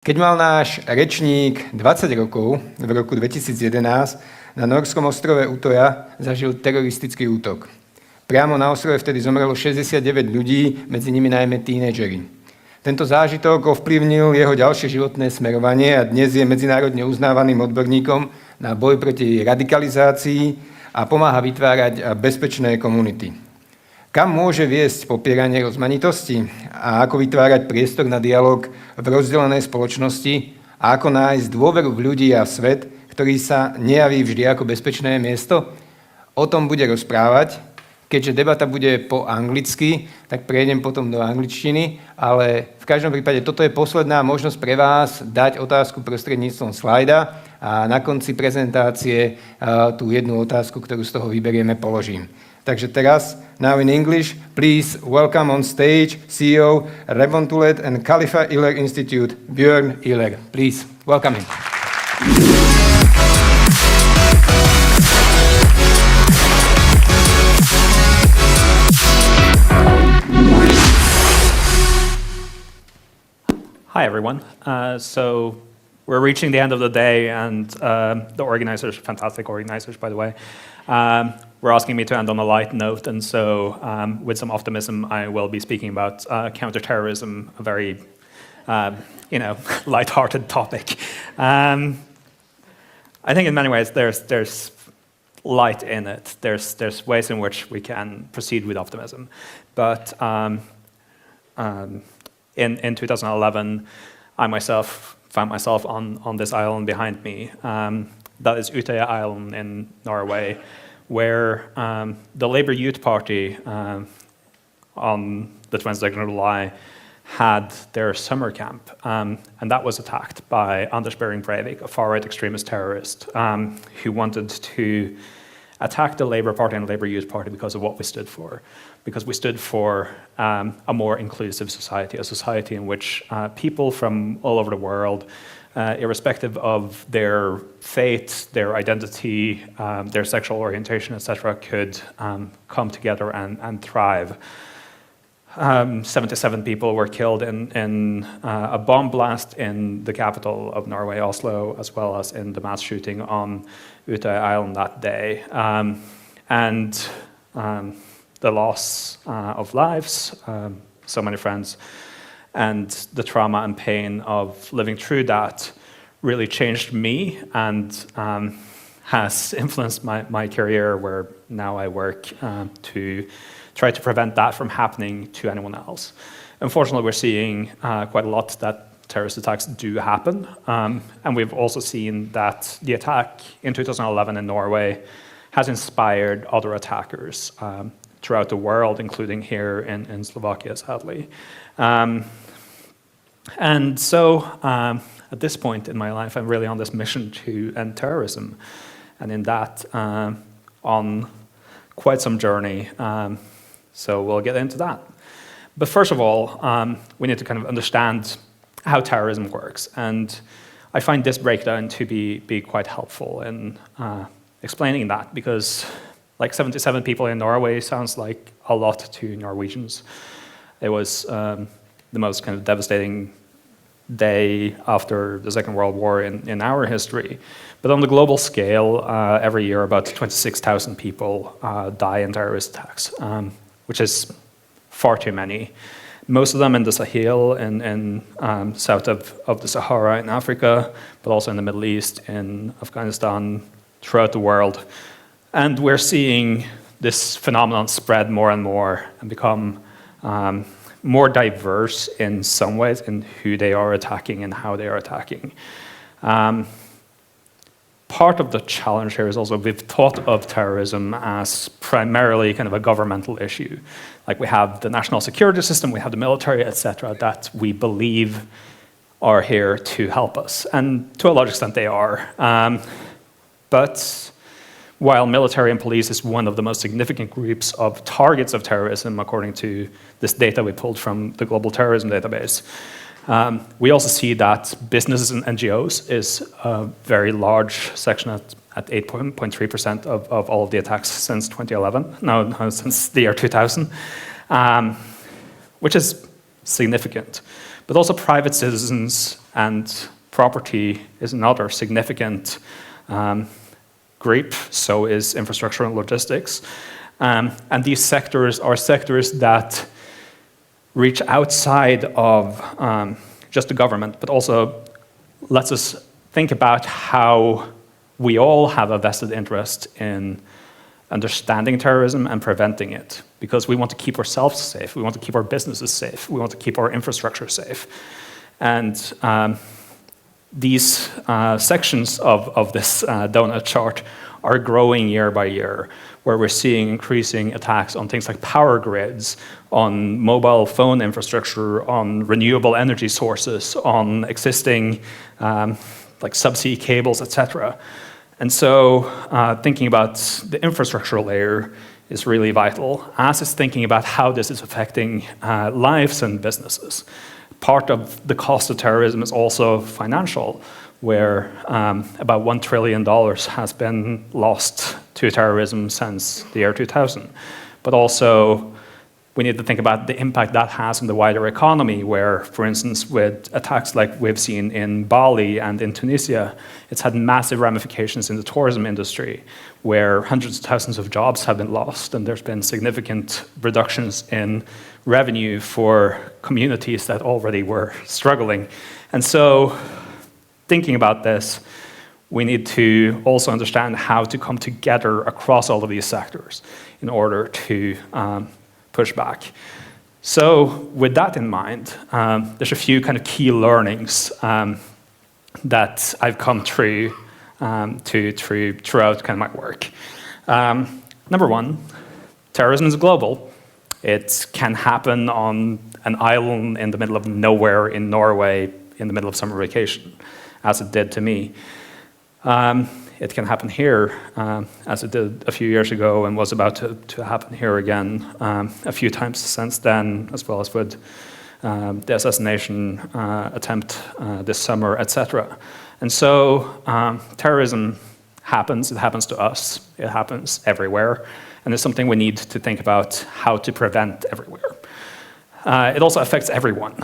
Keď mal náš rečník 20 rokov, v roku 2011, na norskom ostrove Utoja zažil teroristický útok. Priamo na ostrove vtedy zomrelo 69 ľudí, medzi nimi najmä tínedžeri. Tento zážitok ovplyvnil jeho ďalšie životné smerovanie a dnes je medzinárodne uznávaným odborníkom na boj proti radikalizácii a pomáha vytvárať bezpečné komunity. Kam môže viesť popieranie rozmanitosti a ako vytvárať priestor na dialog v rozdelenej spoločnosti a ako nájsť dôveru v ľudí a svet, ktorý sa nejaví vždy ako bezpečné miesto? O tom bude rozprávať. Keďže debata bude po anglicky, tak prejdem potom do angličtiny, ale v každom prípade toto je posledná možnosť pre vás dať otázku prostredníctvom slajda a na konci prezentácie tú jednu otázku, ktorú z toho vyberieme, položím. Takže teraz, now in English, please welcome on stage CEO Rebontulet and Khalifa Ihler Institute, Bjorn Ihler. Please, welcome him. Hi, everyone. So we're reaching the end of the day, and the organizers, fantastic organizers, by the way, were asking me to end on a light note, and so with some optimism, I will be speaking about counterterrorism, a very, light-hearted topic. I think in many ways there's light in it. There's ways in which we can proceed with optimism, but in 2011, I myself found myself on this island behind me. That is Utøya Island in Norway, where the Labour Youth Party on the 22nd of July had their summer camp, and that was attacked by Anders Behring Breivik, a far-right extremist terrorist who wanted to attack the Labour Party and the Labour Youth Party because of what we stood for. Because we stood for a more inclusive society, a society in which people from all over the world, irrespective of their faith, their identity, their sexual orientation, etc., could come together and thrive. 77 people were killed in a bomb blast in the capital of Norway, Oslo, as well as in the mass shooting on Utøya Island that day. The loss of lives, so many friends, and the trauma and pain of living through that really changed me and has influenced my career, where now I work to try to prevent that from happening to anyone else. Unfortunately, we're seeing quite a lot that terrorist attacks do happen, and we've also seen that the attack in 2011 in Norway has inspired other attackers throughout the world, including here in Slovakia, sadly. And so at this point in my life, I'm really on this mission to end terrorism. And in that, on quite some journey. So we'll get into that. But first of all, we need to kind of understand how terrorism works. And I find this breakdown to be quite helpful in explaining that, because like 77 people in Norway sounds like a lot to Norwegians. It was the most kind of devastating day after the Second World War in our history. But on the global scale, every year about 26,000 people die in terrorist attacks, which is far too many. Most of them in the Sahel, in south of the Sahara in Africa, but also in the Middle East, in Afghanistan, throughout the world. And we're seeing this phenomenon spread more and more and become more diverse in some ways in who they are attacking and how they are attacking. Part of the challenge here is also we've thought of terrorism as primarily kind of a governmental issue. Like we have the national security system, we have the military, etc., that we believe are here to help us. And to a large extent they are. But while military and police is one of the most significant groups of targets of terrorism, according to this data we pulled from the Global Terrorism Database, we also see that businesses and NGOs is a very large section at 8.3% of all of the attacks since 2011, no, since the year 2000, which is significant. But also private citizens and property is another significant group, so is infrastructure and logistics. And these sectors are sectors that reach outside of just the government, but also lets us think about how we all have a vested interest in understanding terrorism and preventing it, because we want to keep ourselves safe, we want to keep our businesses safe, we want to keep our infrastructure safe. And these sections of this donut chart are growing year by year, where we're seeing increasing attacks on things like power grids, on mobile phone infrastructure, on renewable energy sources, on existing like subsea cables, etc. And so thinking about the infrastructural layer is really vital, as is thinking about how this is affecting lives and businesses. Part of the cost of terrorism is also financial, where about $1 trillion has been lost to terrorism since the year 2000. But also, we need to think about the impact that has on the wider economy, where, for instance, with attacks like we've seen in Bali and in Tunisia, it's had massive ramifications in the tourism industry, where hundreds of thousands of jobs have been lost, and there's been significant reductions in revenue for communities that already were struggling. And so, thinking about this, we need to also understand how to come together across all of these sectors in order to push back. So with that in mind, there's a few kind of key learnings that I've come through throughout kind of my work. Number one, terrorism is global. It can happen on an island in the middle of nowhere in Norway in the middle of summer vacation, as it did to me. It can happen here, as it did a few years ago and was about to happen here again a few times since then, as well as with the assassination attempt this summer, etc. And so terrorism happens. It happens to us. It happens everywhere. And it's something we need to think about how to prevent everywhere. It also affects everyone.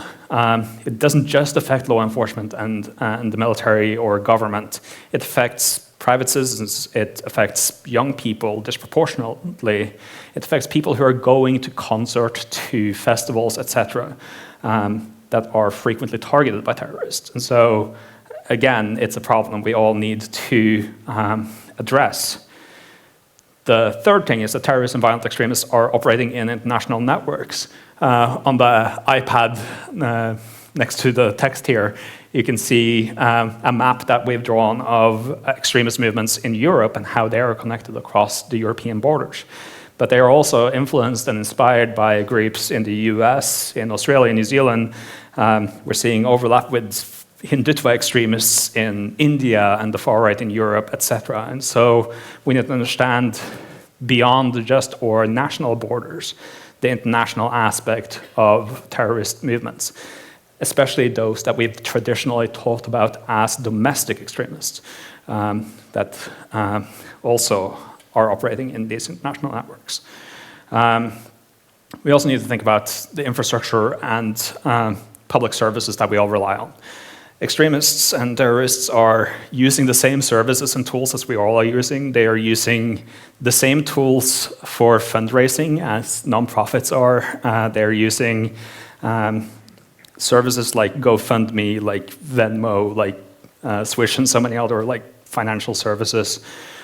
It doesn't just affect law enforcement and the military or government. It affects private citizens. It affects young people disproportionately. It affects people who are going to concerts, to festivals, etc., that are frequently targeted by terrorists. And so, again, it's a problem we all need to address. The third thing is that terrorists and violent extremists are operating in international networks. On the iPad next to the text here, you can see a map that we've drawn of extremist movements in Europe and how they are connected across the European borders. But they are also influenced and inspired by groups in the US, in Australia, New Zealand. We're seeing overlap with Hindutva extremists in India and the far right in Europe, etc. And so we need to understand beyond just our national borders the international aspect of terrorist movements, especially those that we've traditionally talked about as domestic extremists that also are operating in these international networks. We also need to think about the infrastructure and public services that we all rely on. Extremists and terrorists are using the same services and tools as we all are using. They are using the same tools for fundraising as nonprofits are. They're using services like GoFundMe, like Venmo, like Swish, and so many other like financial services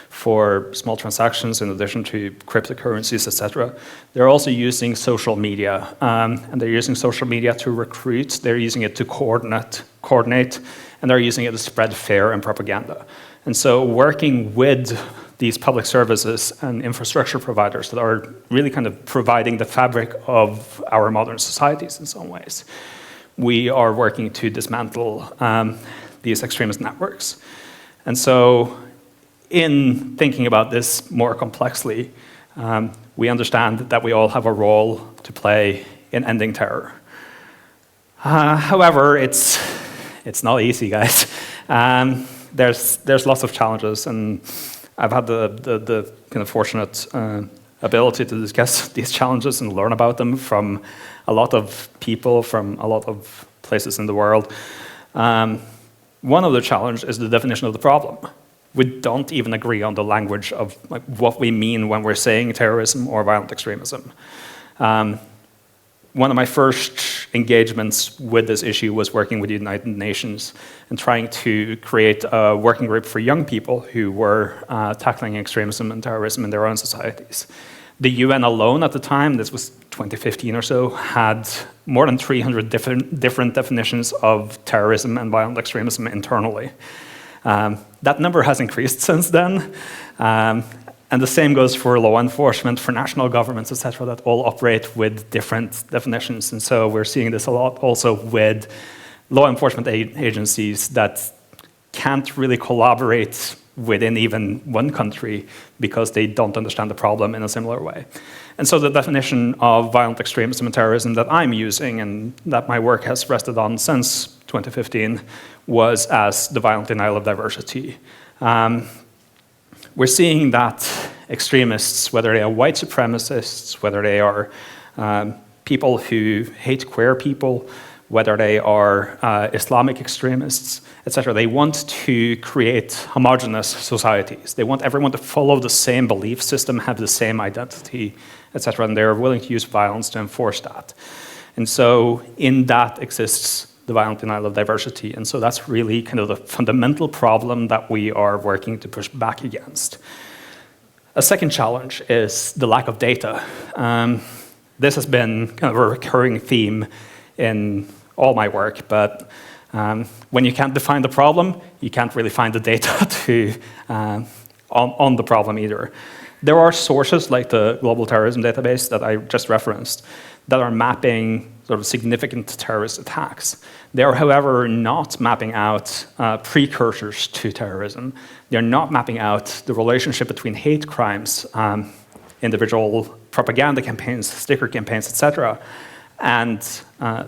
for small transactions in addition to cryptocurrencies, etc. They're also using social media, and they're using social media to recruit. They're using it to coordinate, and they're using it to spread fear and propaganda. And so working with these public services and infrastructure providers that are really kind of providing the fabric of our modern societies in some ways, we are working to dismantle these extremist networks. And so in thinking about this more complexly, we understand that we all have a role to play in ending terror. However, it's not easy, guys. There's lots of challenges, and I've had the kind of fortunate ability to discuss these challenges and learn about them from a lot of people from a lot of places in the world. One of the challenges is the definition of the problem. We don't even agree on the language of like, what we mean when we're saying terrorism or violent extremism. One of my first engagements with this issue was working with the United Nations and trying to create a working group for young people who were tackling extremism and terrorism in their own societies. The UN alone at the time, this was 2015 or so, had more than 300 different definitions of terrorism and violent extremism internally. That number has increased since then. And the same goes for law enforcement, for national governments, etc., that all operate with different definitions. And so we're seeing this a lot also with law enforcement agencies that can't really collaborate within even one country because they don't understand the problem in a similar way. And so the definition of violent extremism and terrorism that I'm using and that my work has rested on since 2015 was as the violent denial of diversity. We're seeing that extremists, whether they are white supremacists, whether they are people who hate queer people, whether they are Islamic extremists, etc., they want to create homogenous societies. They want everyone to follow the same belief system, have the same identity, etc., and they're willing to use violence to enforce that. And so in that exists the violent denial of diversity. And so that's really kind of the fundamental problem that we are working to push back against. A second challenge is the lack of data. This has been kind of a recurring theme in all my work, but when you can't define the problem, you can't really find the data to, on the problem either. There are sources like the Global Terrorism Database that I just referenced that are mapping sort of significant terrorist attacks. They are, however, not mapping out precursors to terrorism. They're not mapping out the relationship between hate crimes, individual propaganda campaigns, sticker campaigns, etc., and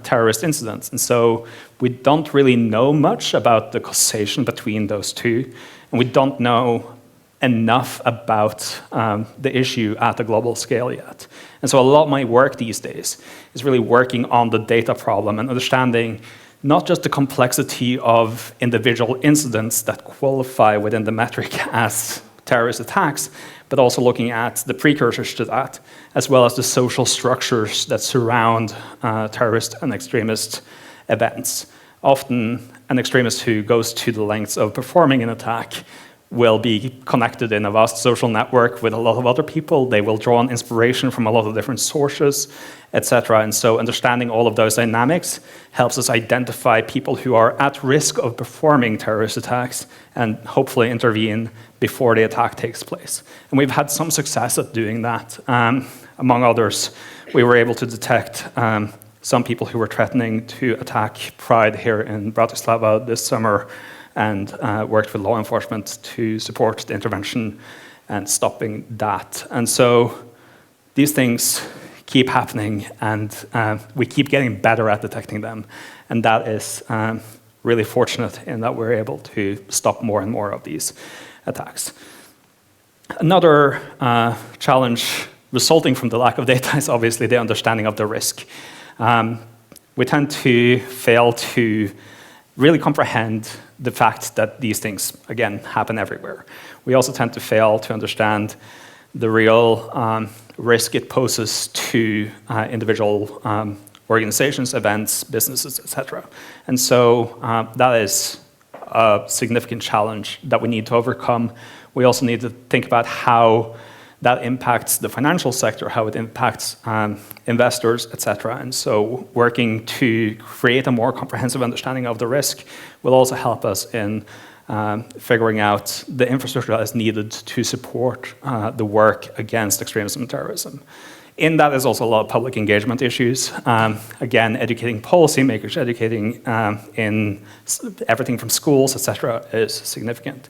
terrorist incidents. And so we don't really know much about the causation between those two, and we don't know enough about the issue at a global scale yet. And so a lot of my work these days is really working on the data problem and understanding not just the complexity of individual incidents that qualify within the metric as terrorist attacks, but also looking at the precursors to that, as well as the social structures that surround terrorist and extremist events. Often, an extremist who goes to the lengths of performing an attack will be connected in a vast social network with a lot of other people. They will draw on inspiration from a lot of different sources, etc. And so understanding all of those dynamics helps us identify people who are at risk of performing terrorist attacks and hopefully intervene before the attack takes place. And we've had some success at doing that. Among others, we were able to detect some people who were threatening to attack Pride here in Bratislava this summer, and worked with law enforcement to support the intervention and stopping that. And so these things keep happening, and we keep getting better at detecting them. And that is really fortunate in that we're able to stop more and more of these attacks. Another challenge resulting from the lack of data is obviously the understanding of the risk. We tend to fail to really comprehend the fact that these things, again, happen everywhere. We also tend to fail to understand the real risk it poses to individual organizations, events, businesses, etc. And so that is a significant challenge that we need to overcome. We also need to think about how that impacts the financial sector, how it impacts investors, etc. And so working to create a more comprehensive understanding of the risk will also help us in figuring out the infrastructure that is needed to support the work against extremism and terrorism. In that is also a lot of public engagement issues. Again, educating policymakers, educating in everything from schools, etc., is significant.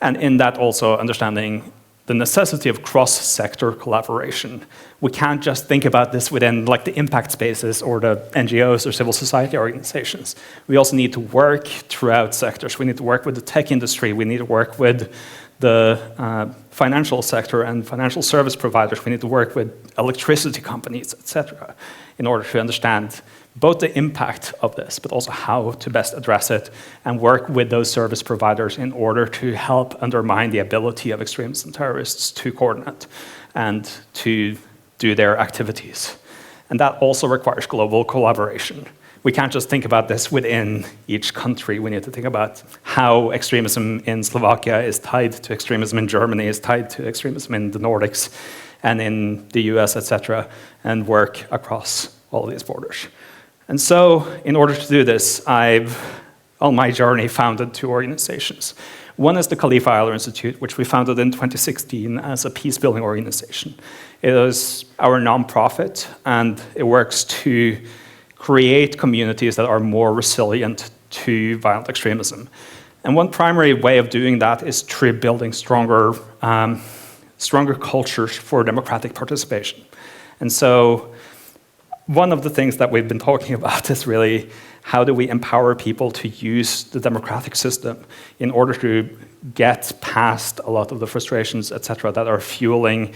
And in that also understanding the necessity of cross-sector collaboration. We can't just think about this within like the impact spaces or the NGOs or civil society organizations. We also need to work throughout sectors. We need to work with the tech industry. We need to work with the financial sector and financial service providers. We need to work with electricity companies, etc., in order to understand both the impact of this, but also how to best address it, and work with those service providers in order to help undermine the ability of extremists and terrorists to coordinate and to do their activities. And that also requires global collaboration. We can't just think about this within each country. We need to think about how extremism in Slovakia is tied to extremism in Germany, is tied to extremism in the Nordics and in the US, etc., and work across all of these borders. And so, in order to do this, I've, on my journey, founded 2 organizations. One is the Khalifa Ihler Institute, which we founded in 2016 as a peace-building organization. It is our nonprofit, and it works to create communities that are more resilient to violent extremism. And one primary way of doing that is through building stronger cultures for democratic participation. And so one of the things that we've been talking about is really how do we empower people to use the democratic system in order to get past a lot of the frustrations, etc., that are fueling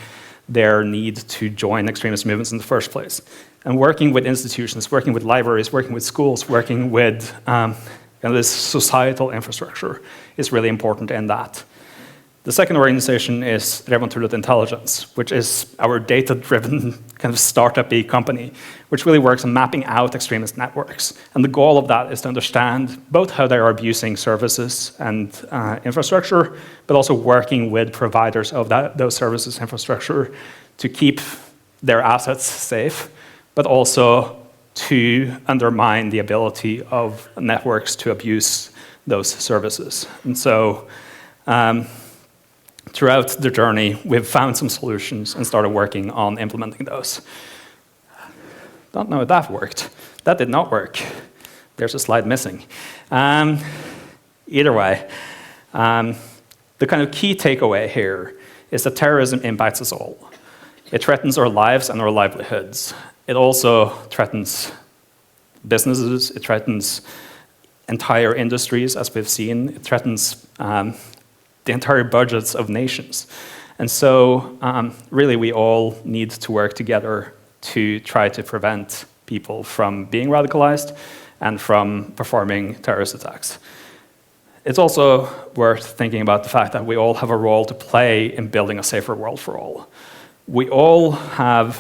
their need to join extremist movements in the first place. And working with institutions, working with libraries, working with schools, working with this societal infrastructure is really important in that. The second organization is Reventurlet Intelligence, which is our data-driven kind of startup-y company, which really works on mapping out extremist networks. And the goal of that is to understand both how they are abusing services and infrastructure, but also working with providers of those services infrastructure to keep their assets safe, but also to undermine the ability of networks to abuse those services. And so, throughout the journey, we've found some solutions and started working on implementing those. Don't know if that worked. That did not work. There's a slide missing. Either way, the kind of key takeaway here is that terrorism impacts us all. It threatens our lives and our livelihoods. It also threatens businesses. It threatens entire industries, as we've seen. It threatens the entire budgets of nations. And so, really, we all need to work together to try to prevent people from being radicalized and from performing terrorist attacks. It's also worth thinking about the fact that we all have a role to play in building a safer world for all. We all have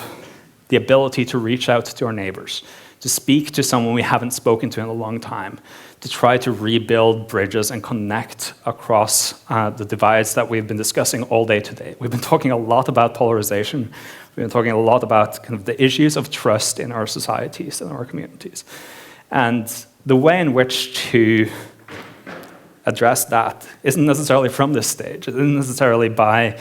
the ability to reach out to our neighbors, to speak to someone we haven't spoken to in a long time, to try to rebuild bridges and connect across the divides that we've been discussing all day today. We've been talking a lot about polarization. We've been talking a lot about kind of the issues of trust in our societies and our communities. And the way in which to address that isn't necessarily from this stage. It isn't necessarily by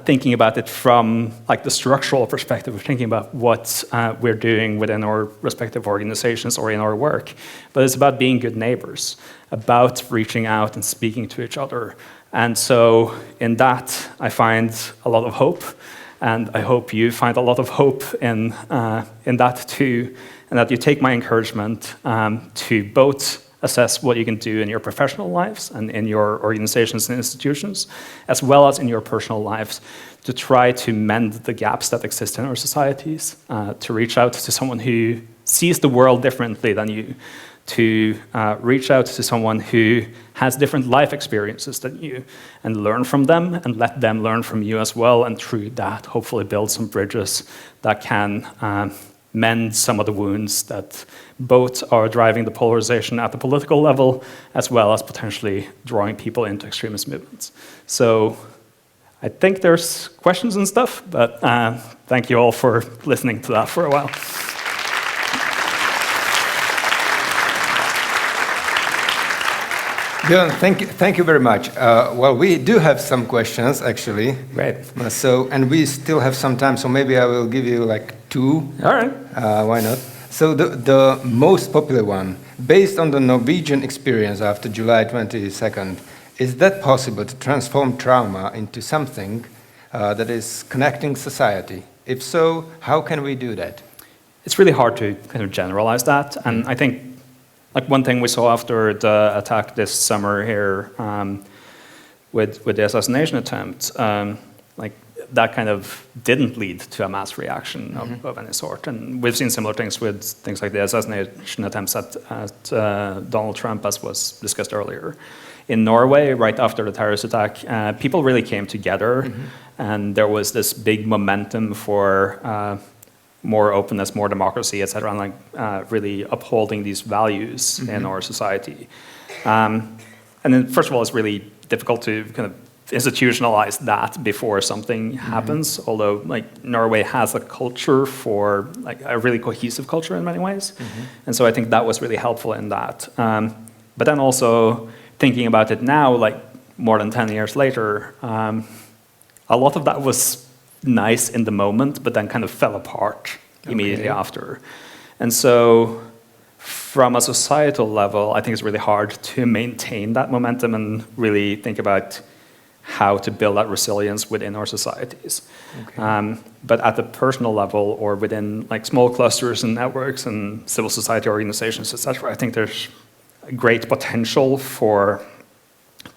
thinking about it from like the structural perspective of thinking about what we're doing within our respective organizations or in our work, but it's about being good neighbors, about reaching out and speaking to each other. And so in that, I find a lot of hope, and I hope you find a lot of hope in that too, and that you take my encouragement to both assess what you can do in your professional lives and in your organizations and institutions, as well as in your personal lives, to try to mend the gaps that exist in our societies, to reach out to someone who sees the world differently than you, to reach out to someone who has different life experiences than you, and learn from them, and let them learn from you as well, and through that, hopefully build some bridges that can mend some of the wounds that both are driving the polarization at the political level, as well as potentially drawing people into extremist movements. So I think there's questions and stuff, but thank you all for listening to that for a while. Bjorn, thank you very much. Well, we do have some questions, actually. Great. And we still have some time, so maybe I will give you like 2. All right. Why not? So the most popular one, based on the Norwegian experience after July 22nd, is that possible to transform trauma into something that is connecting society? If so, how can we do that? It's really hard to kind of generalize that, and I think like one thing we saw after the attack this summer here, with the assassination attempt, like that kind of didn't lead to a mass reaction of any sort. And we've seen similar things with things like the assassination attempts at Donald Trump, as was discussed earlier. In Norway, right after the terrorist attack, people really came together, and there was this big momentum for more openness, more democracy, etc., and like really upholding these values in our society. And then, first of all, it's really difficult to kind of institutionalize that before something happens, although like Norway has a culture for like a really cohesive culture in many ways. And so I think that was really helpful in that. But then also thinking about it now, like more than 10 years later, a lot of that was nice in the moment, but then kind of fell apart immediately after. And so from a societal level, I think it's really hard to maintain that momentum and really think about how to build that resilience within our societies. But at the personal level or within like small clusters and networks and civil society organizations, etc., I think there's a great potential for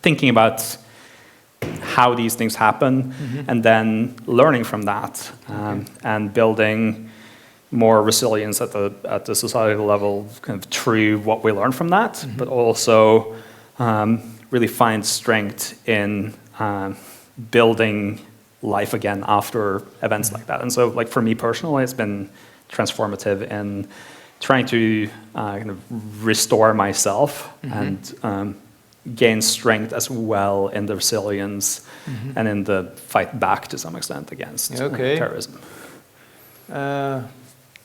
thinking about how these things happen and then learning from that and building more resilience at the societal level kind of through what we learn from that, but also really find strength in building life again after events like that. And so like for me personally, it's been transformative in trying to kind of restore myself and gain strength as well in the resilience and in the fight back to some extent against terrorism.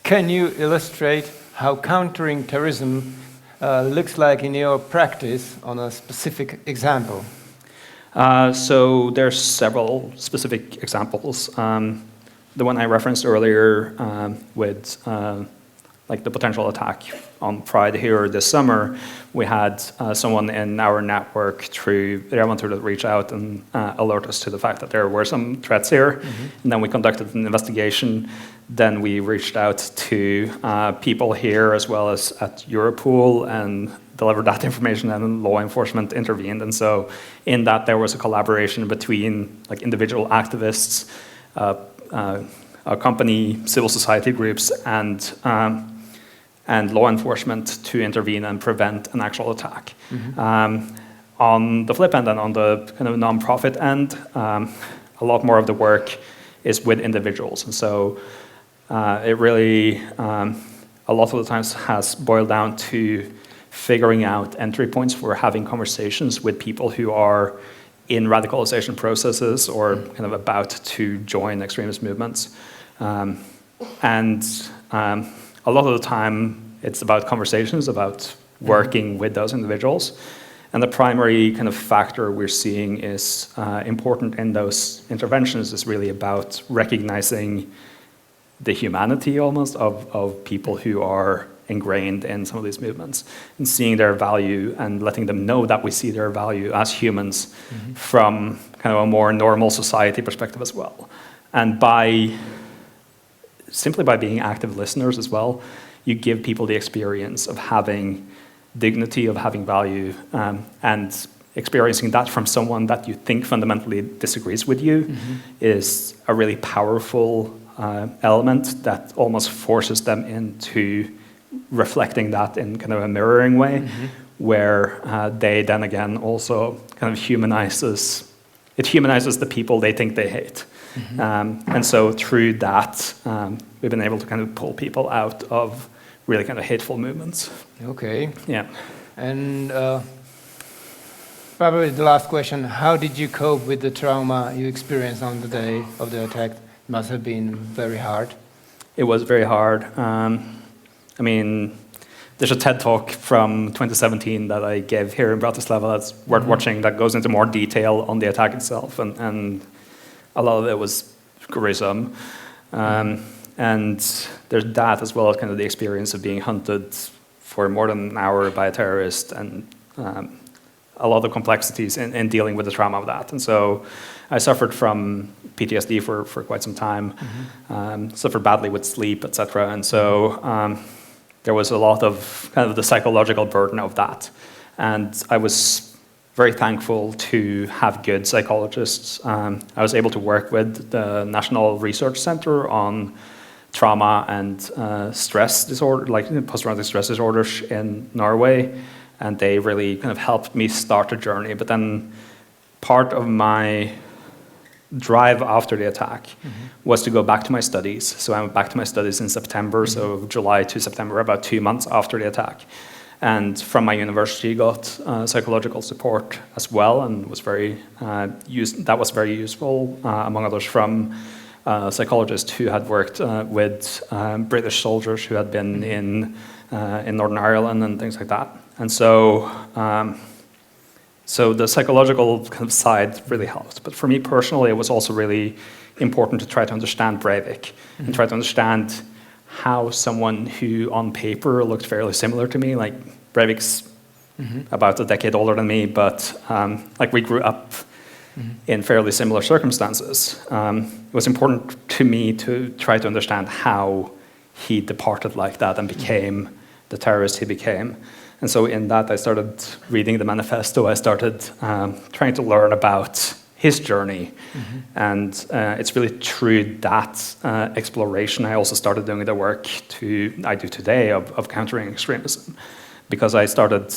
Can you illustrate how countering terrorism looks like in your practice on a specific example? So there's several specific examples. The one I referenced earlier with like the potential attack on Pride here this summer, we had someone in our network through wanted to reach out and alert us to the fact that there were some threats here. And then we conducted an investigation. Then we reached out to people here as well as at Europol and delivered that information, and law enforcement intervened. And so in that there was a collaboration between like individual activists, a company, civil society groups, and law enforcement to intervene and prevent an actual attack. On the flip end and on the kind of non-profit end, a lot more of the work is with individuals. And so it really, a lot of the times has boiled down to figuring out entry points for having conversations with people who are in radicalization processes or kind of about to join extremist movements. And a lot of the time, it's about conversations, about working with those individuals. And the primary kind of factor we're seeing is important in those interventions is really about recognizing the humanity almost of people who are ingrained in some of these movements and seeing their value and letting them know that we see their value as humans from kind of a more normal society perspective as well. And simply by being active listeners as well, you give people the experience of having dignity, of having value, and experiencing that from someone that you think fundamentally disagrees with you is a really powerful element that almost forces them into reflecting that in kind of a mirroring way, where they then again also kind of humanizes the people they think they hate. And so through that, we've been able to kind of pull people out of really kind of hateful movements. Okay. Yeah. And probably the last question, how did you cope with the trauma you experienced on the day of the attack? It must have been very hard. It was very hard. I mean, there's a TED Talk from 2017 that I gave here in Bratislava that's worth watching that goes into more detail on the attack itself, and a lot of it was gruesome. And there's that as well as kind of the experience of being hunted for more than an hour by a terrorist and a lot of complexities in dealing with the trauma of that. And so I suffered from PTSD for quite some time, suffered badly with sleep, etc. And so there was a lot of kind of the psychological burden of that. And I was very thankful to have good psychologists. I was able to work with the National Research Center on trauma and stress disorder, like post-traumatic stress disorders in Norway, and they really kind of helped me start the journey. But then part of my drive after the attack was to go back to my studies. So I went back to my studies in September, so July to September, about 2 months after the attack. And from my university, got psychological support as well, and was that was very useful, among others, from psychologists who had worked with British soldiers who had been in Northern Ireland and things like that. And so the psychological kind of side really helped. But for me personally, it was also really important to try to understand Breivik and try to understand how someone who on paper looked fairly similar to me, like Breivik's about a decade older than me, but like we grew up in fairly similar circumstances. It was important to me to try to understand how he departed like that and became the terrorist he became. And so in that, I started reading the manifesto. I started trying to learn about his journey. And it's really through that exploration I also started doing the work I do today of countering extremism. Because I started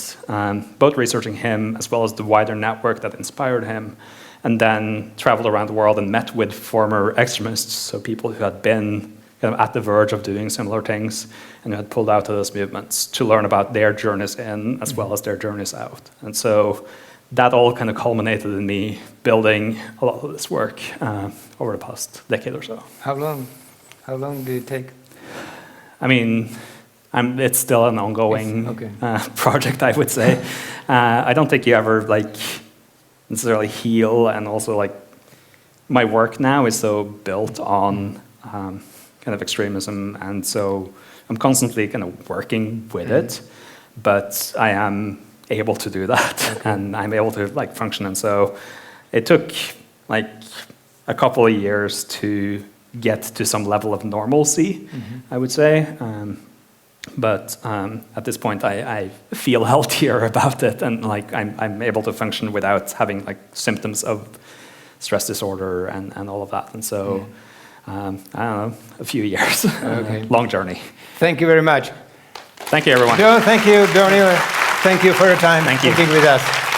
both researching him as well as the wider network that inspired him, and then traveled around the world and met with former extremists, so people who had been kind of at the verge of doing similar things and who had pulled out of those movements to learn about their journeys in as well as their journeys out. And so that all kind of culminated in me building a lot of this work over the past decade or so. How long did it take? I mean, it's still an ongoing project, I would say. I don't think you ever necessarily heal, and also my work now is so built on kind of extremism, and so I'm constantly kind of working with it, but I am able to do that, and I'm able to function. And so it took a couple of years to get to some level of normalcy, I would say. But at this point, I feel healthier about it, and I'm able to function without having symptoms of stress disorder and all of that. And so I don't know, a few years, long journey. Thank you very much. Thank you, everyone. Bjorn, thank you, Bjorn Ihler. Thank you for your time. Thank you. Speaking with us.